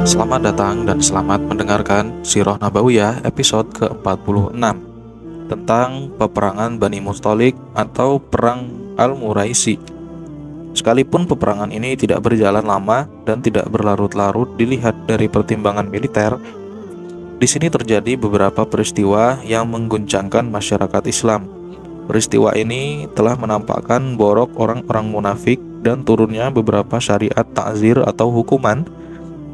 Selamat datang dan selamat mendengarkan Sirah Nabawiyah episode ke-46 tentang peperangan Bani Mustalik atau Perang Al-Muraisi. Sekalipun peperangan ini tidak berjalan lama dan tidak berlarut-larut dilihat dari pertimbangan militer, di sini terjadi beberapa peristiwa yang mengguncangkan masyarakat Islam. Peristiwa ini telah menampakkan borok orang-orang munafik dan turunnya beberapa syariat ta'zir atau hukuman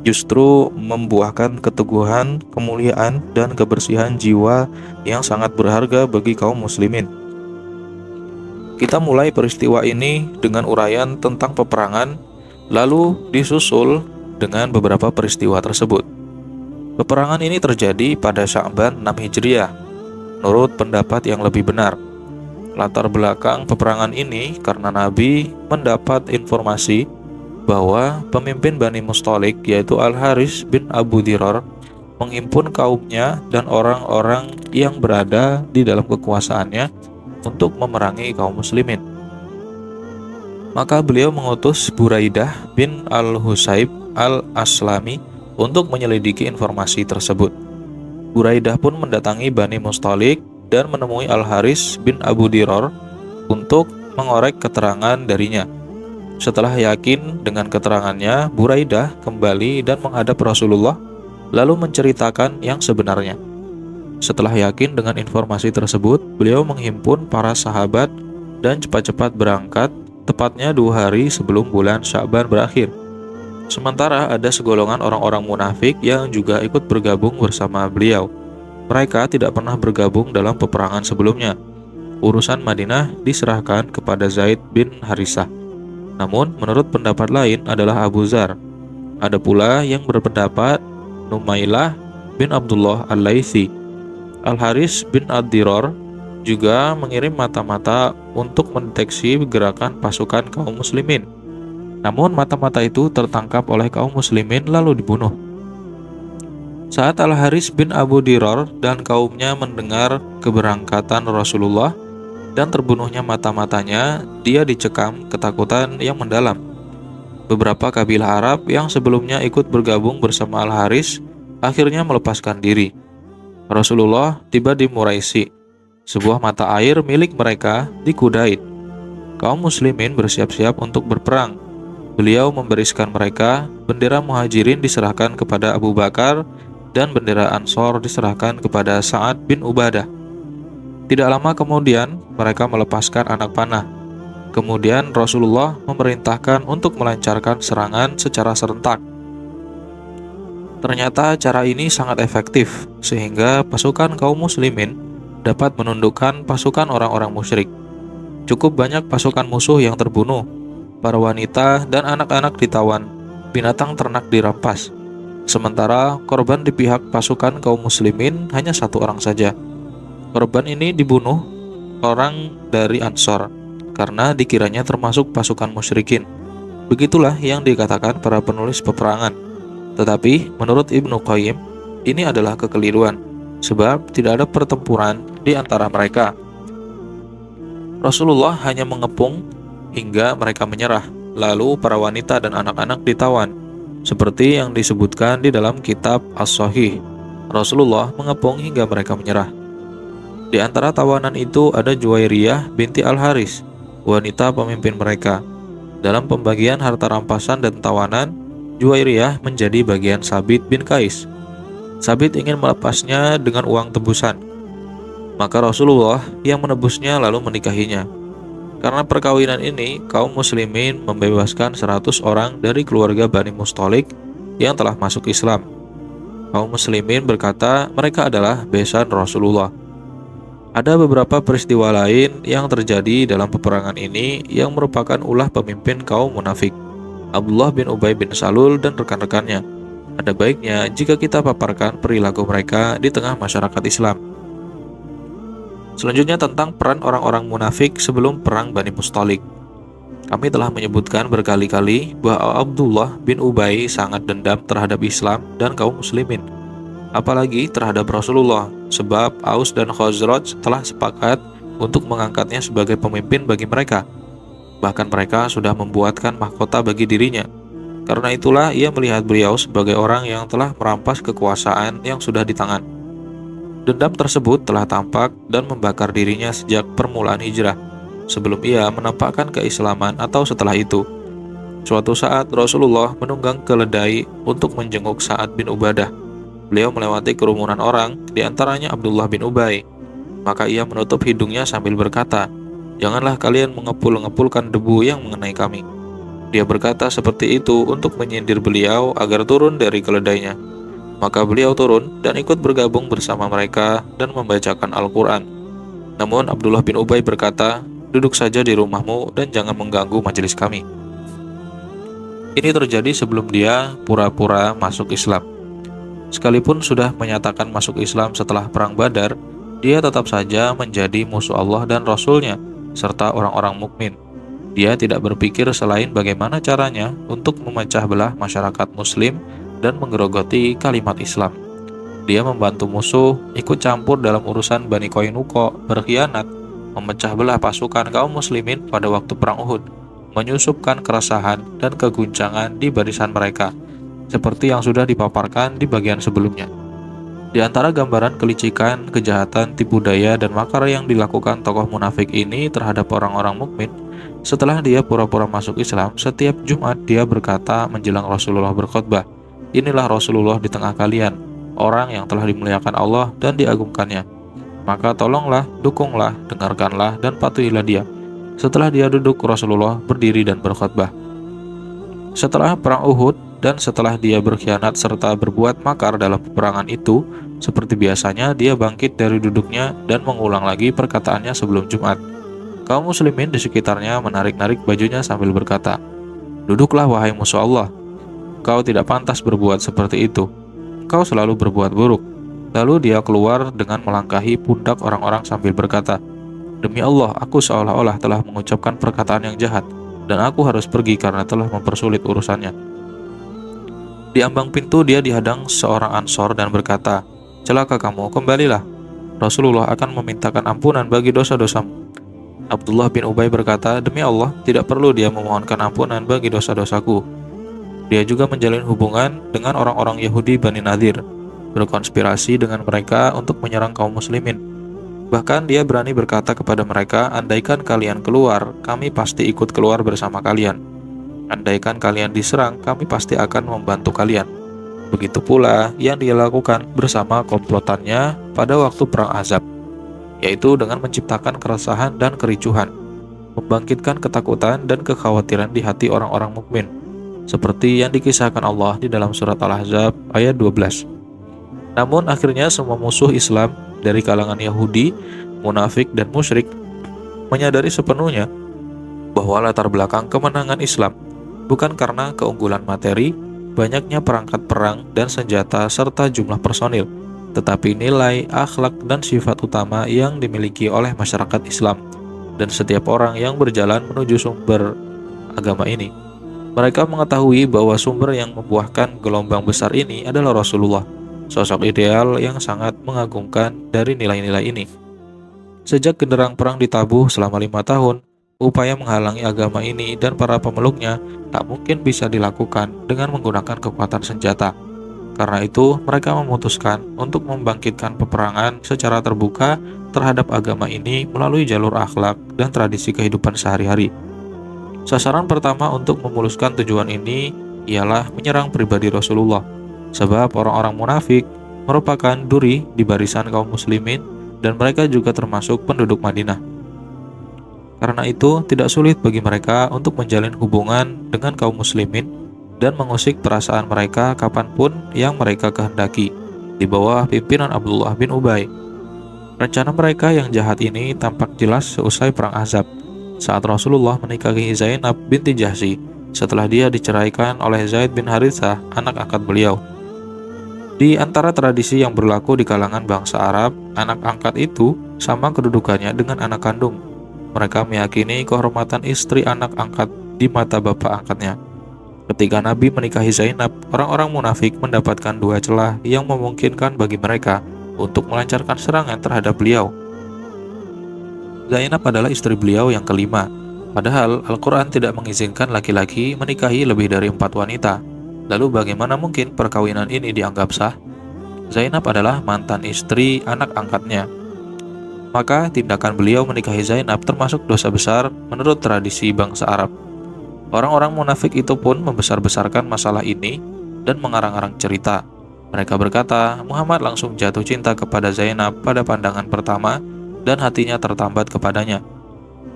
justru membuahkan keteguhan, kemuliaan, dan kebersihan jiwa yang sangat berharga bagi kaum muslimin. Kita mulai peristiwa ini dengan uraian tentang peperangan, lalu disusul dengan beberapa peristiwa tersebut. Peperangan ini terjadi pada Sya'ban 6 Hijriah, menurut pendapat yang lebih benar. Latar belakang peperangan ini karena Nabi mendapat informasi bahwa pemimpin Bani Mustalik yaitu Al-Haris bin Abu Dirar menghimpun kaumnya dan orang-orang yang berada di dalam kekuasaannya untuk memerangi kaum muslimin. Maka beliau mengutus Buraidah bin Al-Husayb Al-Aslami untuk menyelidiki informasi tersebut. Buraidah pun mendatangi Bani Mustalik dan menemui Al-Haris bin Abu Dirar untuk mengorek keterangan darinya. Setelah yakin dengan keterangannya, Buraidah kembali dan menghadap Rasulullah lalu menceritakan yang sebenarnya. Setelah yakin dengan informasi tersebut, beliau menghimpun para sahabat dan cepat-cepat berangkat, tepatnya 2 hari sebelum bulan Sya'ban berakhir. Sementara ada segolongan orang-orang munafik yang juga ikut bergabung bersama beliau. Mereka tidak pernah bergabung dalam peperangan sebelumnya. Urusan Madinah diserahkan kepada Zaid bin Harisah. Namun, menurut pendapat lain adalah Abu Dzar. Ada pula yang berpendapat Numailah bin Abdullah Al-Laitsi. Al-Haris bin Ad-Dirar juga mengirim mata-mata untuk mendeteksi gerakan pasukan kaum muslimin. Namun, mata-mata itu tertangkap oleh kaum muslimin lalu dibunuh. Saat Al-Haris bin Abu Dirar dan kaumnya mendengar keberangkatan Rasulullah dan terbunuhnya mata-matanya, dia dicekam ketakutan yang mendalam. Beberapa kabilah Arab yang sebelumnya ikut bergabung bersama Al-Haris akhirnya melepaskan diri. Rasulullah tiba di Muraisi, sebuah mata air milik mereka di Kudaid. Kaum muslimin bersiap-siap untuk berperang. Beliau membariskan mereka, bendera Muhajirin diserahkan kepada Abu Bakar dan bendera Ansor diserahkan kepada Sa'ad bin Ubadah. Tidak lama kemudian, mereka melepaskan anak panah. Kemudian Rasulullah memerintahkan untuk melancarkan serangan secara serentak. Ternyata cara ini sangat efektif, sehingga pasukan kaum muslimin dapat menundukkan pasukan orang-orang musyrik. Cukup banyak pasukan musuh yang terbunuh, para wanita dan anak-anak ditawan, binatang ternak dirampas. Sementara korban di pihak pasukan kaum muslimin hanya 1 orang saja. Korban ini dibunuh orang dari Ansor karena dikiranya termasuk pasukan musyrikin. Begitulah yang dikatakan para penulis peperangan. Tetapi menurut Ibnu Qayyim, ini adalah kekeliruan, sebab tidak ada pertempuran di antara mereka. Rasulullah hanya mengepung hingga mereka menyerah, lalu para wanita dan anak-anak ditawan. Seperti yang disebutkan di dalam kitab As-Sahih, Rasulullah mengepung hingga mereka menyerah. Di antara tawanan itu ada Juwairiyah binti Al-Haris, wanita pemimpin mereka. Dalam pembagian harta rampasan dan tawanan, Juwairiyah menjadi bagian Sabit bin Qais. Sabit ingin melepasnya dengan uang tebusan. Maka Rasulullah yang menebusnya lalu menikahinya. Karena perkawinan ini, kaum muslimin membebaskan 100 orang dari keluarga Bani Mustalik yang telah masuk Islam. Kaum muslimin berkata mereka adalah besan Rasulullah. Ada beberapa peristiwa lain yang terjadi dalam peperangan ini yang merupakan ulah pemimpin kaum munafik, Abdullah bin Ubay bin Salul dan rekan-rekannya. Ada baiknya jika kita paparkan perilaku mereka di tengah masyarakat Islam. Selanjutnya tentang peran orang-orang munafik sebelum perang Bani Mustalik. Kami telah menyebutkan berkali-kali bahwa Abdullah bin Ubay sangat dendam terhadap Islam dan kaum muslimin, apalagi terhadap Rasulullah, sebab Aus dan Khazraj telah sepakat untuk mengangkatnya sebagai pemimpin bagi mereka. Bahkan mereka sudah membuatkan mahkota bagi dirinya. Karena itulah ia melihat beliau sebagai orang yang telah merampas kekuasaan yang sudah di tangan. Dendam tersebut telah tampak dan membakar dirinya sejak permulaan hijrah, sebelum ia menampakkan keislaman atau setelah itu. Suatu saat Rasulullah menunggang keledai untuk menjenguk Sa'ad bin Ubadah. Beliau melewati kerumunan orang, di antaranya Abdullah bin Ubay. Maka ia menutup hidungnya sambil berkata, "Janganlah kalian mengepul-ngepulkan debu yang mengenai kami." Dia berkata seperti itu untuk menyindir beliau agar turun dari keledainya. Maka beliau turun dan ikut bergabung bersama mereka dan membacakan Al-Quran. Namun Abdullah bin Ubay berkata, "Duduk saja di rumahmu dan jangan mengganggu majelis kami." Ini terjadi sebelum dia pura-pura masuk Islam. Sekalipun sudah menyatakan masuk Islam setelah Perang Badar, dia tetap saja menjadi musuh Allah dan Rasul-Nya, serta orang-orang mukmin. Dia tidak berpikir selain bagaimana caranya untuk memecah belah masyarakat Muslim dan menggerogoti kalimat Islam. Dia membantu musuh, ikut campur dalam urusan Bani Qainuqa, berkhianat, memecah belah pasukan kaum muslimin pada waktu Perang Uhud, menyusupkan keresahan dan keguncangan di barisan mereka, seperti yang sudah dipaparkan di bagian sebelumnya. Di antara gambaran kelicikan, kejahatan, tipu daya, dan makar yang dilakukan tokoh munafik ini terhadap orang-orang mukmin, setelah dia pura-pura masuk Islam, setiap Jumat dia berkata menjelang Rasulullah berkhutbah, "Inilah Rasulullah di tengah kalian, orang yang telah dimuliakan Allah dan diagungkannya. Maka tolonglah, dukunglah, dengarkanlah, dan patuhilah dia." Setelah dia duduk, Rasulullah berdiri dan berkhutbah. Setelah Perang Uhud dan setelah dia berkhianat serta berbuat makar dalam peperangan itu, seperti biasanya dia bangkit dari duduknya dan mengulang lagi perkataannya sebelum Jumat. Kaum muslimin di sekitarnya menarik-narik bajunya sambil berkata, "Duduklah wahai musuh Allah. Kau tidak pantas berbuat seperti itu. Kau selalu berbuat buruk." Lalu dia keluar dengan melangkahi pundak orang-orang sambil berkata, "Demi Allah, aku seolah-olah telah mengucapkan perkataan yang jahat, dan aku harus pergi karena telah mempersulit urusannya." Di ambang pintu dia dihadang seorang Ansor dan berkata, "Celaka kamu, kembalilah. Rasulullah akan memintakan ampunan bagi dosa-dosamu." Abdullah bin Ubay berkata, "Demi Allah, tidak perlu dia memohonkan ampunan bagi dosa-dosaku." Dia juga menjalin hubungan dengan orang-orang Yahudi Bani Nadir, berkonspirasi dengan mereka untuk menyerang kaum muslimin. Bahkan dia berani berkata kepada mereka, "Andaikan kalian keluar, kami pasti ikut keluar bersama kalian. Andaikan kalian diserang, kami pasti akan membantu kalian." Begitu pula yang dia lakukan bersama komplotannya pada waktu Perang Ahzab, yaitu dengan menciptakan keresahan dan kericuhan, membangkitkan ketakutan dan kekhawatiran di hati orang-orang mukmin, seperti yang dikisahkan Allah di dalam surat Al-Ahzab ayat 12. Namun akhirnya semua musuh Islam dari kalangan Yahudi, munafik, dan musyrik menyadari sepenuhnya bahwa latar belakang kemenangan Islam bukan karena keunggulan materi, banyaknya perangkat perang dan senjata serta jumlah personil, tetapi nilai, akhlak, dan sifat utama yang dimiliki oleh masyarakat Islam dan setiap orang yang berjalan menuju sumber agama ini. Mereka mengetahui bahwa sumber yang membuahkan gelombang besar ini adalah Rasulullah, sosok ideal yang sangat mengagumkan dari nilai-nilai ini. Sejak genderang perang ditabuh selama 5 tahun, upaya menghalangi agama ini dan para pemeluknya tak mungkin bisa dilakukan dengan menggunakan kekuatan senjata. Karena itu, mereka memutuskan untuk membangkitkan peperangan secara terbuka terhadap agama ini melalui jalur akhlak dan tradisi kehidupan sehari-hari. Sasaran pertama untuk memuluskan tujuan ini ialah menyerang pribadi Rasulullah, sebab orang-orang munafik merupakan duri di barisan kaum muslimin dan mereka juga termasuk penduduk Madinah. Karena itu, tidak sulit bagi mereka untuk menjalin hubungan dengan kaum muslimin dan mengusik perasaan mereka kapanpun yang mereka kehendaki, di bawah pimpinan Abdullah bin Ubay. Rencana mereka yang jahat ini tampak jelas seusai Perang Ahzab, saat Rasulullah menikahi Zainab binti Jahsy setelah dia diceraikan oleh Zaid bin Harithah, anak angkat beliau. Di antara tradisi yang berlaku di kalangan bangsa Arab, anak angkat itu sama kedudukannya dengan anak kandung. Mereka meyakini kehormatan istri anak angkat di mata bapak angkatnya. Ketika Nabi menikahi Zainab, orang-orang munafik mendapatkan dua celah yang memungkinkan bagi mereka untuk melancarkan serangan terhadap beliau. Zainab adalah istri beliau yang kelima, Padahal Al-Quran tidak mengizinkan laki-laki menikahi lebih dari 4 wanita. Lalu bagaimana mungkin perkawinan ini dianggap sah? Zainab adalah mantan istri anak angkatnya. Maka tindakan beliau menikahi Zainab termasuk dosa besar menurut tradisi bangsa Arab. Orang-orang munafik itu pun membesar-besarkan masalah ini dan mengarang-arang cerita. Mereka berkata, Muhammad langsung jatuh cinta kepada Zainab pada pandangan pertama dan hatinya tertambat kepadanya.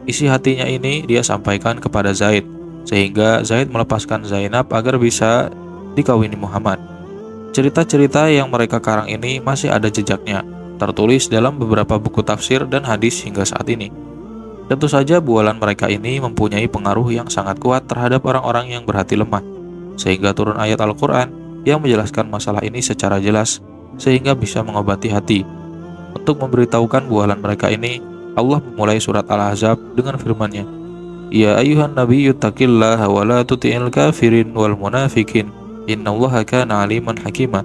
Isi hatinya ini dia sampaikan kepada Zaid, sehingga Zaid melepaskan Zainab agar bisa dikawini Muhammad. Cerita-cerita yang mereka karang ini masih ada jejaknya, tertulis dalam beberapa buku tafsir dan hadis hingga saat ini. Tentu saja bualan mereka ini mempunyai pengaruh yang sangat kuat terhadap orang-orang yang berhati lemah, sehingga turun ayat Al-Quran yang menjelaskan masalah ini secara jelas, sehingga bisa mengobati hati. Untuk memberitahukan bualan mereka ini, Allah memulai surat Al-Ahzab dengan firman-Nya, Ya ayuhan nabiyyu taqillaha wa la tuti'il kafirin wal munafikin, innallaha kana aliman hakima.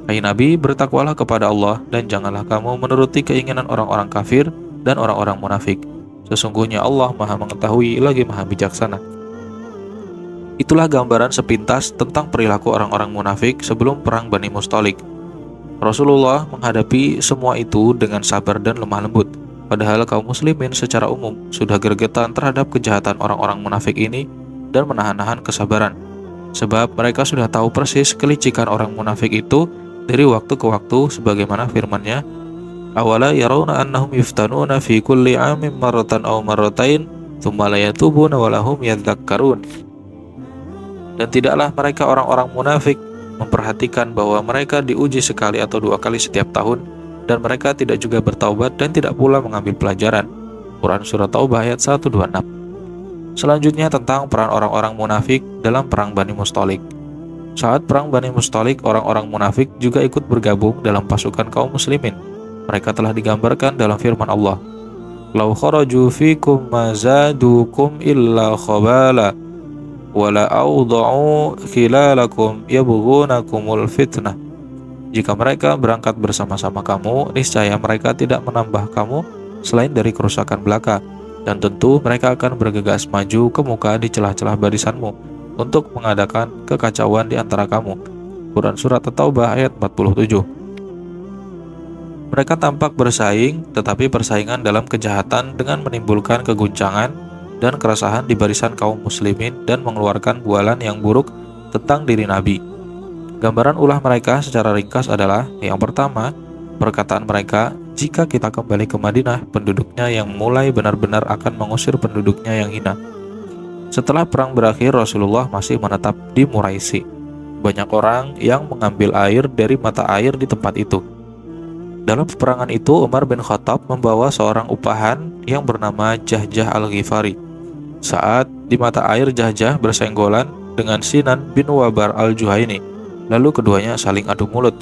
Hai Nabi, bertakwalah kepada Allah dan janganlah kamu menuruti keinginan orang-orang kafir dan orang-orang munafik. Sesungguhnya Allah Maha mengetahui lagi Maha bijaksana. Itulah gambaran sepintas tentang perilaku orang-orang munafik sebelum perang Bani Mustalik. Rasulullah menghadapi semua itu dengan sabar dan lemah lembut. Padahal kaum muslimin secara umum sudah gregetan terhadap kejahatan orang-orang munafik ini dan menahan-nahan kesabaran. Sebab mereka sudah tahu persis kelicikan orang munafik itu dari waktu ke waktu, sebagaimana firman-Nya, Awala yarawna annahum yuftanuna fi kulli amin marratan aw marratain thumma la yatubuna wa lahum yadhakkarun. Dan tidaklah mereka orang-orang munafik memperhatikan bahwa mereka diuji sekali atau 2 kali setiap tahun, dan mereka tidak juga bertaubat dan tidak pula mengambil pelajaran. Quran Surat Taubah ayat 126. Selanjutnya tentang peran orang-orang munafik dalam perang Bani Mustalik. Saat perang Bani Mustalik, orang-orang munafik juga ikut bergabung dalam pasukan kaum muslimin. Mereka telah digambarkan dalam firman Allah, Lau kharaju fikum mazadukum illa khabala wala awda'u khilalakum yabghunakumul fitnah. Jika mereka berangkat bersama-sama kamu, niscaya mereka tidak menambah kamu selain dari kerusakan belaka, dan tentu mereka akan bergegas maju ke muka di celah-celah barisanmu untuk mengadakan kekacauan di antara kamu. Quran Surat At-Taubah ayat 47. Mereka tampak bersaing, tetapi persaingan dalam kejahatan dengan menimbulkan keguncangan dan keresahan di barisan kaum muslimin dan mengeluarkan bualan yang buruk tentang diri Nabi. Gambaran ulah mereka secara ringkas adalah, yang pertama, perkataan mereka, jika kita kembali ke Madinah, penduduknya yang mulai benar-benar akan mengusir penduduknya yang hina. Setelah perang berakhir, Rasulullah masih menetap di Muraisi. Banyak orang yang mengambil air dari mata air di tempat itu. Dalam peperangan itu, Umar bin Khattab membawa seorang upahan yang bernama Jahjah al-Ghifari. Saat di mata air, Jahjah bersenggolan dengan Sinan bin Wabar al-Juhaini. Lalu keduanya saling adu mulut.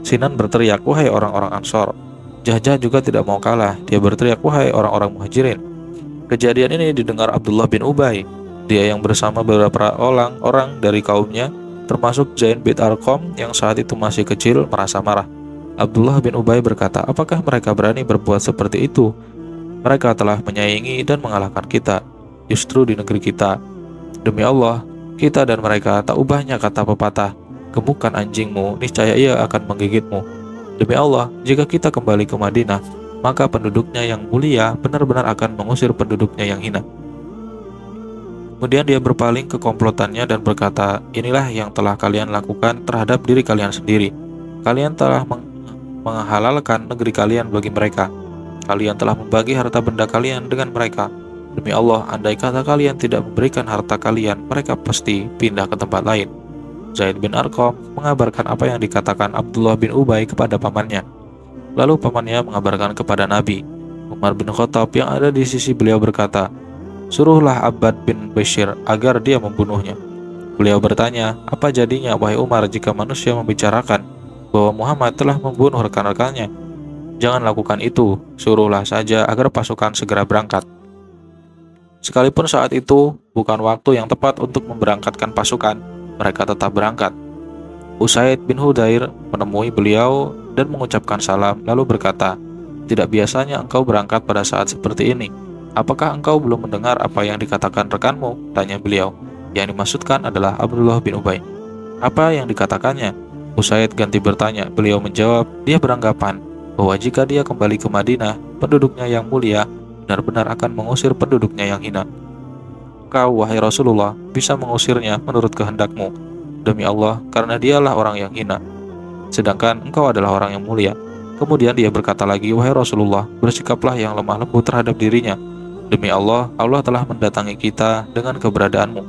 Sinan berteriak, wahai orang-orang Ansor. Jahjah juga tidak mau kalah. Dia berteriak, wahai orang-orang Muhajirin. Kejadian ini didengar Abdullah bin Ubay. Dia yang bersama beberapa orang dari kaumnya, termasuk Zaid bin Arqam yang saat itu masih kecil, merasa marah. Abdullah bin Ubay berkata, apakah mereka berani berbuat seperti itu? Mereka telah menyaingi dan mengalahkan kita, justru di negeri kita. Demi Allah, kita dan mereka tak ubahnya kata pepatah, gemukkan anjingmu, niscaya ia akan menggigitmu. Demi Allah, jika kita kembali ke Madinah, maka penduduknya yang mulia benar-benar akan mengusir penduduknya yang hina. Kemudian dia berpaling ke komplotannya dan berkata, inilah yang telah kalian lakukan terhadap diri kalian sendiri. Kalian telah menghalalkan negeri kalian bagi mereka. Kalian telah membagi harta benda kalian dengan mereka. Demi Allah, andai kata kalian tidak memberikan harta kalian, mereka pasti pindah ke tempat lain. Zaid bin Arqam mengabarkan apa yang dikatakan Abdullah bin Ubay kepada pamannya. Lalu pamannya mengabarkan kepada Nabi. Umar bin Khattab yang ada di sisi beliau berkata, suruhlah Abbad bin Bashir agar dia membunuhnya. Beliau bertanya, apa jadinya wahai Umar jika manusia membicarakan bahwa Muhammad telah membunuh rekan-rekannya? Jangan lakukan itu, suruhlah saja agar pasukan segera berangkat. Sekalipun saat itu bukan waktu yang tepat untuk memberangkatkan pasukan, mereka tetap berangkat. Usaid bin Hudair menemui beliau dan mengucapkan salam, lalu berkata, tidak biasanya engkau berangkat pada saat seperti ini. "Apakah engkau belum mendengar apa yang dikatakan rekanmu?" tanya beliau. Yang dimaksudkan adalah Abdullah bin Ubay. "Apa yang dikatakannya?" Usaid ganti bertanya. Beliau menjawab, dia beranggapan bahwa jika dia kembali ke Madinah, penduduknya yang mulia benar-benar akan mengusir penduduknya yang hina. "Kau, wahai Rasulullah, bisa mengusirnya menurut kehendakmu. Demi Allah, karena dialah orang yang hina. Sedangkan engkau adalah orang yang mulia." Kemudian dia berkata lagi, "Wahai Rasulullah, bersikaplah yang lemah lembut terhadap dirinya. Demi Allah, Allah telah mendatangi kita dengan keberadaanmu.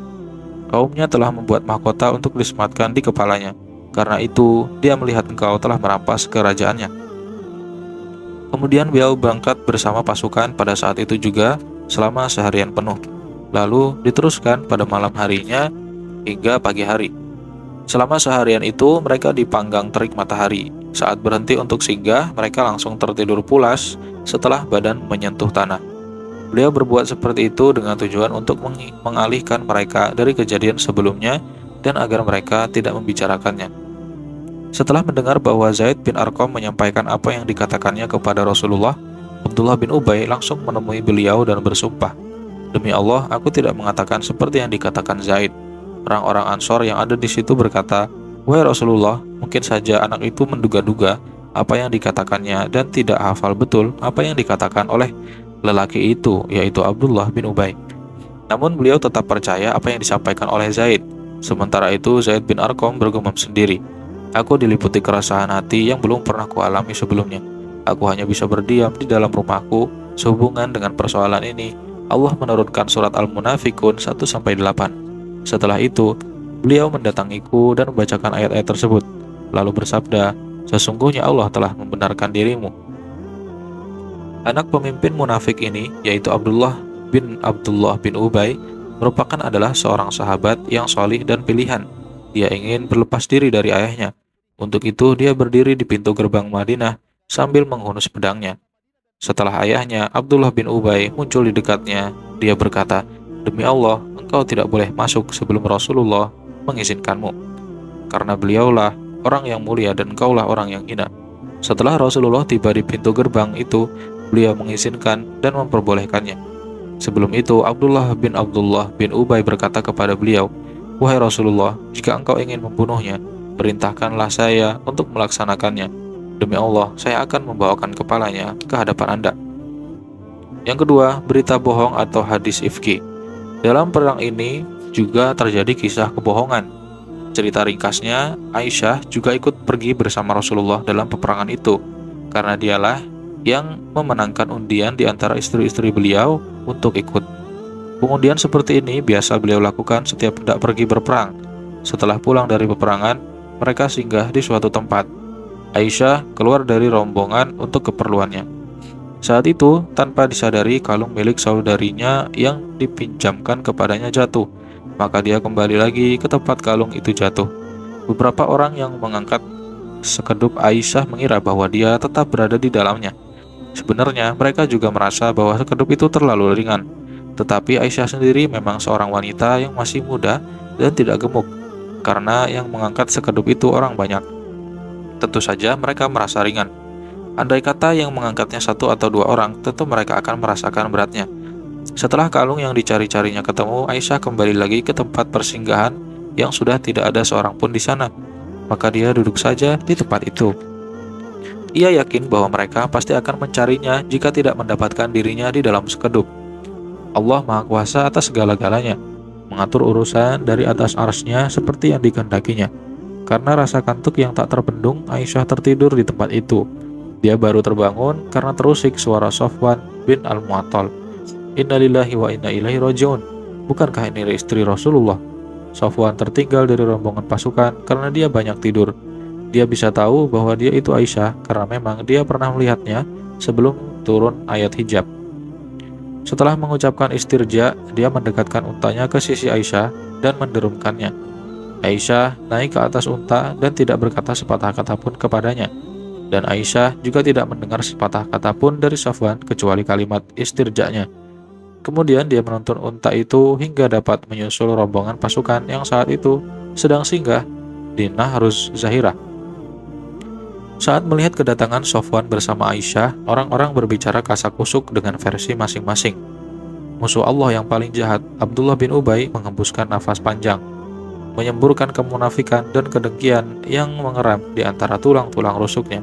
Kaumnya telah membuat mahkota untuk disematkan di kepalanya. Karena itu, dia melihat engkau telah merampas kerajaannya." Kemudian beliau berangkat bersama pasukan pada saat itu juga selama seharian penuh. Lalu diteruskan pada malam harinya hingga pagi hari. Selama seharian itu mereka dipanggang terik matahari. Saat berhenti untuk singgah, mereka langsung tertidur pulas setelah badan menyentuh tanah. Beliau berbuat seperti itu dengan tujuan untuk mengalihkan mereka dari kejadian sebelumnya dan agar mereka tidak membicarakannya. Setelah mendengar bahwa Zaid bin Arqam menyampaikan apa yang dikatakannya kepada Rasulullah, Abdullah bin Ubay langsung menemui beliau dan bersumpah, "Demi Allah, aku tidak mengatakan seperti yang dikatakan Zaid." Orang-orang Ansor yang ada di situ berkata, "Wahai Rasulullah, mungkin saja anak itu menduga-duga apa yang dikatakannya dan tidak hafal betul apa yang dikatakan oleh lelaki itu, yaitu Abdullah bin Ubay." Namun beliau tetap percaya apa yang disampaikan oleh Zaid. Sementara itu Zaid bin Arqam bergumam sendiri, "Aku diliputi keresahan hati yang belum pernah kualami sebelumnya. Aku hanya bisa berdiam di dalam rumahku. Sehubungan dengan persoalan ini, Allah menurunkan surat Al-Munafikun 1-8. Setelah itu, beliau mendatangiku dan membacakan ayat-ayat tersebut, lalu bersabda, 'Sesungguhnya Allah telah membenarkan dirimu.'" Anak pemimpin munafik ini, yaitu Abdullah bin Ubay, merupakan adalah seorang sahabat yang solih dan pilihan. Dia ingin berlepas diri dari ayahnya. Untuk itu, dia berdiri di pintu gerbang Madinah sambil menghunus pedangnya. Setelah ayahnya, Abdullah bin Ubay, muncul di dekatnya, dia berkata, "Demi Allah, engkau tidak boleh masuk sebelum Rasulullah mengizinkanmu. Karena beliaulah orang yang mulia dan engkaulah orang yang hina." Setelah Rasulullah tiba di pintu gerbang itu, beliau mengizinkan dan memperbolehkannya. Sebelum itu, Abdullah bin Ubay berkata kepada beliau, "Wahai Rasulullah, jika engkau ingin membunuhnya, perintahkanlah saya untuk melaksanakannya. Demi Allah, saya akan membawakan kepalanya ke hadapan Anda." Yang kedua, berita bohong atau hadis ifki. Dalam perang ini juga terjadi kisah kebohongan. Cerita ringkasnya, Aisyah juga ikut pergi bersama Rasulullah dalam peperangan itu, karena dialah yang memenangkan undian di antara istri-istri beliau untuk ikut. Pengundian seperti ini biasa beliau lakukan setiap hendak pergi berperang. Setelah pulang dari peperangan, mereka singgah di suatu tempat. Aisyah keluar dari rombongan untuk keperluannya. Saat itu, tanpa disadari, kalung milik saudarinya yang dipinjamkan kepadanya jatuh. Maka dia kembali lagi ke tempat kalung itu jatuh. Beberapa orang yang mengangkat sekedup Aisyah mengira bahwa dia tetap berada di dalamnya. Sebenarnya mereka juga merasa bahwa sekedup itu terlalu ringan. Tetapi Aisyah sendiri memang seorang wanita yang masih muda dan tidak gemuk, karena yang mengangkat sekedup itu orang banyak. Tentu saja mereka merasa ringan. Andai kata yang mengangkatnya 1 atau 2 orang, tentu mereka akan merasakan beratnya. Setelah kalung yang dicari-carinya ketemu, Aisyah kembali lagi ke tempat persinggahan yang sudah tidak ada seorang pun di sana. Maka dia duduk saja di tempat itu. Ia yakin bahwa mereka pasti akan mencarinya jika tidak mendapatkan dirinya di dalam sekedup. Allah Maha Kuasa atas segala-galanya, mengatur urusan dari atas arsy-Nya seperti yang dikehendakinya. Karena rasa kantuk yang tak terbendung, Aisyah tertidur di tempat itu. Dia baru terbangun karena terusik suara Safwan bin Al-Mu'attal. "Innalillahi wa inna ilaihi raji'un." Bukankah ini istri Rasulullah? Safwan tertinggal dari rombongan pasukan karena dia banyak tidur. Dia bisa tahu bahwa dia itu Aisyah karena memang dia pernah melihatnya sebelum turun ayat hijab. Setelah mengucapkan istirja, dia mendekatkan untanya ke sisi Aisyah dan menderumkannya. Aisyah naik ke atas unta dan tidak berkata sepatah kata pun kepadanya. Dan Aisyah juga tidak mendengar sepatah kata pun dari Safwan kecuali kalimat istirjanya. Kemudian dia menuntun unta itu hingga dapat menyusul rombongan pasukan yang saat itu sedang singgah di Nahruz Zahirah. Saat melihat kedatangan Safwan bersama Aisyah, orang-orang berbicara kasak-kusuk dengan versi masing-masing. musuh Allah yang paling jahat, Abdullah bin Ubay menghembuskan nafas panjang, menyemburkan kemunafikan dan kedengkian yang mengeram di antara tulang-tulang rusuknya.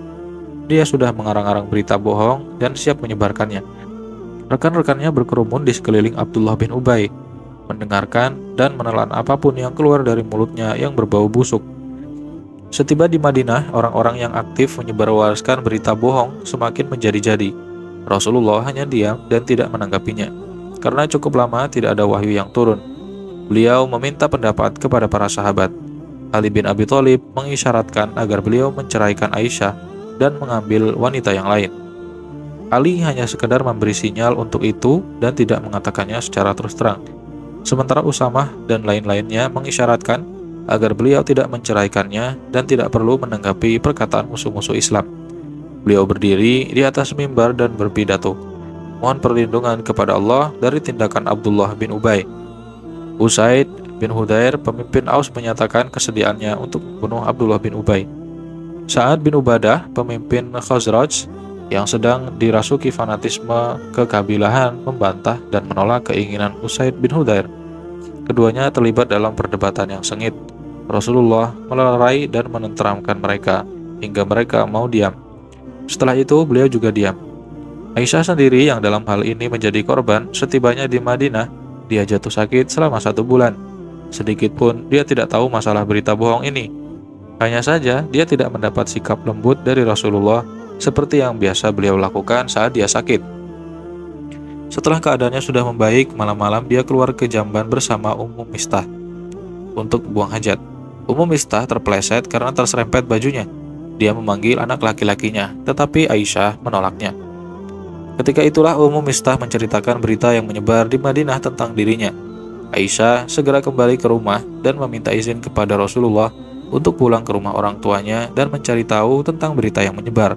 Dia sudah mengarang-arang berita bohong dan siap menyebarkannya. Rekan-rekannya berkerumun di sekeliling Abdullah bin Ubay, mendengarkan dan menelan apapun yang keluar dari mulutnya yang berbau busuk. Setiba di Madinah, orang-orang yang aktif menyebarluaskan berita bohong semakin menjadi-jadi. Rasulullah hanya diam dan tidak menanggapinya, karena cukup lama tidak ada wahyu yang turun. Beliau meminta pendapat kepada para sahabat. Ali bin Abi Thalib mengisyaratkan agar beliau menceraikan Aisyah dan mengambil wanita yang lain. Ali hanya sekedar memberi sinyal untuk itu dan tidak mengatakannya secara terus terang. Sementara Usamah dan lain-lainnya mengisyaratkan agar beliau tidak menceraikannya dan tidak perlu menanggapi perkataan musuh-musuh Islam. Beliau berdiri di atas mimbar dan berpidato, mohon perlindungan kepada Allah dari tindakan Abdullah bin Ubay. Usaid bin Hudair, pemimpin Aus, menyatakan kesediaannya untuk membunuh Abdullah bin Ubay. Sa'ad bin Ubadah, pemimpin Khazraj yang sedang dirasuki fanatisme kekabilahan, membantah dan menolak keinginan Usaid bin Hudair. Keduanya terlibat dalam perdebatan yang sengit. Rasulullah melerai dan menenteramkan mereka hingga mereka mau diam. Setelah itu beliau juga diam. Aisyah sendiri yang dalam hal ini menjadi korban, setibanya di Madinah, dia jatuh sakit selama 1 bulan. Sedikit pun dia tidak tahu masalah berita bohong ini. Hanya saja dia tidak mendapat sikap lembut dari Rasulullah seperti yang biasa beliau lakukan saat dia sakit. Setelah keadaannya sudah membaik, malam-malam dia keluar ke jamban bersama Ummu Mistah untuk buang hajat. Ummu Mistah terpeleset karena terserempet bajunya. Dia memanggil anak laki-lakinya, tetapi Aisyah menolaknya. Ketika itulah Ummu Mistah menceritakan berita yang menyebar di Madinah tentang dirinya. Aisyah segera kembali ke rumah dan meminta izin kepada Rasulullah untuk pulang ke rumah orang tuanya dan mencari tahu tentang berita yang menyebar.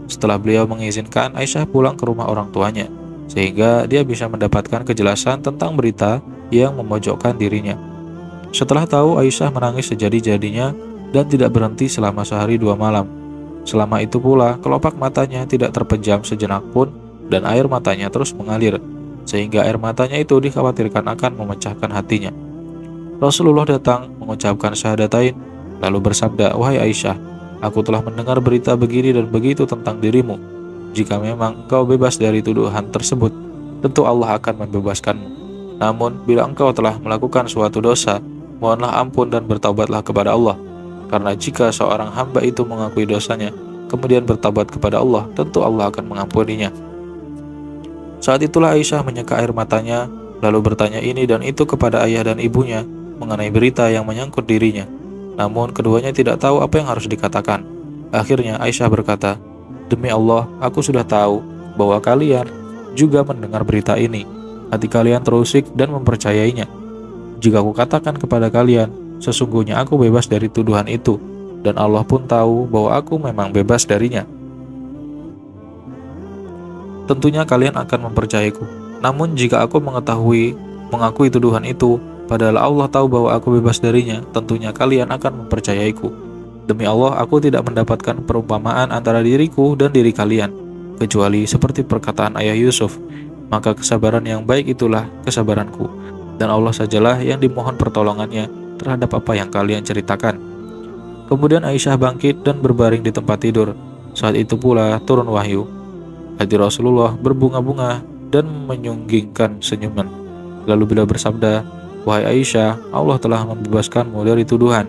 Setelah beliau mengizinkan, Aisyah pulang ke rumah orang tuanya, sehingga dia bisa mendapatkan kejelasan tentang berita yang memojokkan dirinya. Setelah tahu, Aisyah menangis sejadi-jadinya dan tidak berhenti selama sehari 2 malam. Selama itu pula, kelopak matanya tidak terpejam sejenak pun dan air matanya terus mengalir, sehingga air matanya itu dikhawatirkan akan memecahkan hatinya. Rasulullah datang mengucapkan syahadatain, lalu bersabda, "Wahai Aisyah, aku telah mendengar berita begini dan begitu tentang dirimu. Jika memang engkau bebas dari tuduhan tersebut, tentu Allah akan membebaskanmu. Namun, bila engkau telah melakukan suatu dosa, mohonlah ampun dan bertaubatlah kepada Allah. Karena jika seorang hamba itu mengakui dosanya, kemudian bertaubat kepada Allah, tentu Allah akan mengampuninya." Saat itulah Aisyah menyeka air matanya, lalu bertanya ini dan itu kepada ayah dan ibunya mengenai berita yang menyangkut dirinya. Namun keduanya tidak tahu apa yang harus dikatakan. Akhirnya Aisyah berkata, "Demi Allah, aku sudah tahu bahwa kalian juga mendengar berita ini. Hati kalian terusik dan mempercayainya. Jika aku katakan kepada kalian, sesungguhnya aku bebas dari tuduhan itu, dan Allah pun tahu bahwa aku memang bebas darinya. Tentunya kalian akan mempercayaiku. Namun jika aku mengakui tuduhan itu, padahal Allah tahu bahwa aku bebas darinya, tentunya kalian akan mempercayaiku. Demi Allah, aku tidak mendapatkan perumpamaan antara diriku dan diri kalian, kecuali seperti perkataan ayah Yusuf. Maka kesabaran yang baik itulah kesabaranku, dan Allah sajalah yang dimohon pertolongannya terhadap apa yang kalian ceritakan." Kemudian Aisyah bangkit dan berbaring di tempat tidur. Saat itu pula turun wahyu. Hati Rasulullah berbunga-bunga dan menyunggingkan senyuman. Lalu beliau bersabda, "Wahai Aisyah, Allah telah membebaskanmu dari tuduhan."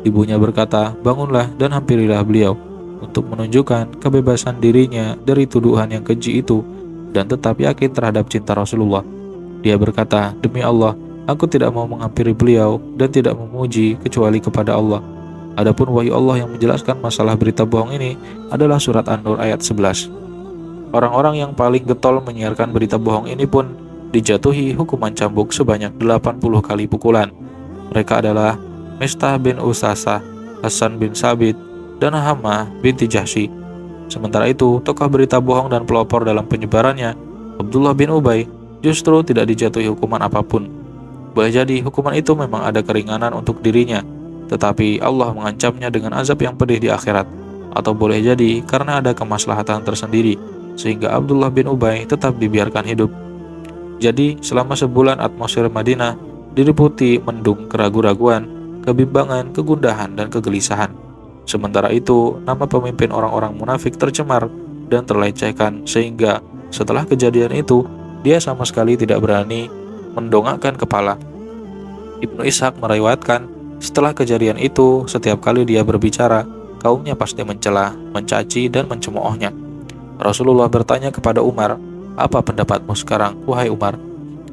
Ibunya berkata, "Bangunlah dan hampirilah beliau untuk menunjukkan kebebasan dirinya dari tuduhan yang keji itu dan tetap yakin terhadap cinta Rasulullah." Dia berkata, "Demi Allah, aku tidak mau menghampiri beliau dan tidak memuji kecuali kepada Allah. Adapun wahyu Allah yang menjelaskan masalah berita bohong ini adalah surat An-Nur ayat 11. Orang-orang yang paling getol menyiarkan berita bohong ini pun dijatuhi hukuman cambuk sebanyak 80 kali pukulan. Mereka adalah Mistah bin Usasah, Hasan bin Sabit, dan Hamah binti Jahsy. Sementara itu, tokoh berita bohong dan pelopor dalam penyebarannya, Abdullah bin Ubay, justru tidak dijatuhi hukuman apapun. Boleh jadi hukuman itu memang ada keringanan untuk dirinya, tetapi Allah mengancamnya dengan azab yang pedih di akhirat. Atau boleh jadi karena ada kemaslahatan tersendiri, sehingga Abdullah bin Ubay tetap dibiarkan hidup. Jadi selama sebulan atmosfer Madinah diliputi mendung keraguan-raguan, kebimbangan, kegundahan, dan kegelisahan. Sementara itu, nama pemimpin orang-orang munafik tercemar dan terlecehkan sehingga setelah kejadian itu, dia sama sekali tidak berani mendongakkan kepala. Ibnu Ishaq meriwayatkan, setelah kejadian itu, setiap kali dia berbicara, kaumnya pasti mencela, mencaci, dan mencemoohnya. Rasulullah bertanya kepada Umar, "Apa pendapatmu sekarang, wahai Umar?"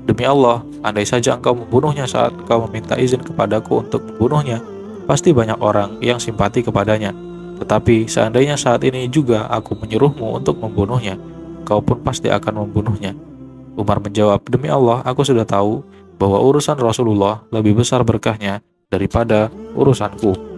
"Demi Allah, andai saja engkau membunuhnya saat engkau meminta izin kepadaku untuk membunuhnya, pasti banyak orang yang simpati kepadanya. Tetapi seandainya saat ini juga aku menyuruhmu untuk membunuhnya, kau pun pasti akan membunuhnya." Umar menjawab, "Demi Allah, aku sudah tahu bahwa urusan Rasulullah lebih besar berkahnya daripada urusanku."